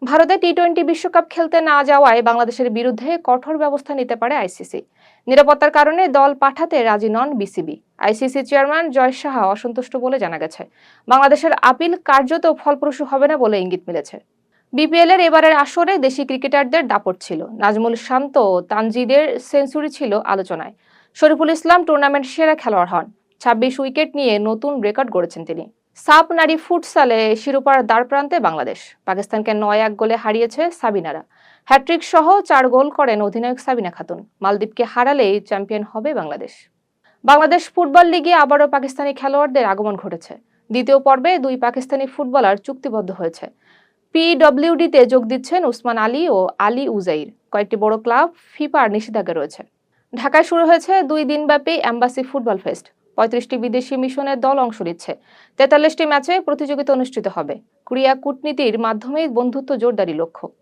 ভারতে টি-20 বিশ্বকাপ খেলতে না যাওয়ায় বাংলাদেশের বিরুদ্ধে কঠোর ব্যবস্থা নিতে পারে আইসিসি। নিরাপত্তার কারণে দল পাঠাতে রাজি নন বিসিবি। আইসিসি চেয়ারম্যান জয় সাহা অসন্তুষ্ট বলে জানা গেছে। বাংলাদেশের আপিল কার্যত ফলপ্রসূ হবে না বলে ইঙ্গিত মিলেছে। বিপিএল এর এবারের আসরে দেশি ক্রিকেটারদের দাপট ছিল। নাজমুল শান্ত ও তানজিদের সেঞ্চুরি ছিল আলোচনায়। শরীফুল ইসলাম টুর্নামেন্ট সেরা খেলোয়াড় হন। 26 উইকেট নিয়ে নতুন রেকর্ড গড়েছেন তিনি। সাব নারী ফুটসালে শিরোপার দ্বারপ্রান্তে বাংলাদেশ। পাকিস্তানকে ৯-১ গোলে হারিয়েছে সাবিনারা। হ্যাট্রিক সহ 4 গোল করেন অধিনায়ক সাবিনা খাতুন। মালদ্বীপকে হারালেই চ্যাম্পিয়ন হবে বাংলাদেশ। বাংলাদেশ ফুটবল লিগে আবারও পাকিস্তানি খেলোয়াড়দের আগমন ঘটেছে। দ্বিতীয় পর্বে 2 পাকিস্তানি ফুটবলার চুক্তিবদ্ধ হয়েছে। পিডব্লিউডিতে যোগ দিচ্ছেন উসমান আলী ও আলী উজাইর। কয়েকটি বড় ক্লাব ফিফার নিষেধাজ্ঞা রয়েছে। ঢাকায় শুরু হয়েছে 2 দিনব্যাপী এম্বাসি ফুটবল ফেস্ট। 35টি বিদেশি মিশনের দল অংশ নিচ্ছে। 43টি ম্যাচে প্রতিযোগিতা অনুষ্ঠিত হবে। ক্রীড়া কূটনীতির মাধ্যমেই বন্ধুত্ব জোরদারি লক্ষ্য।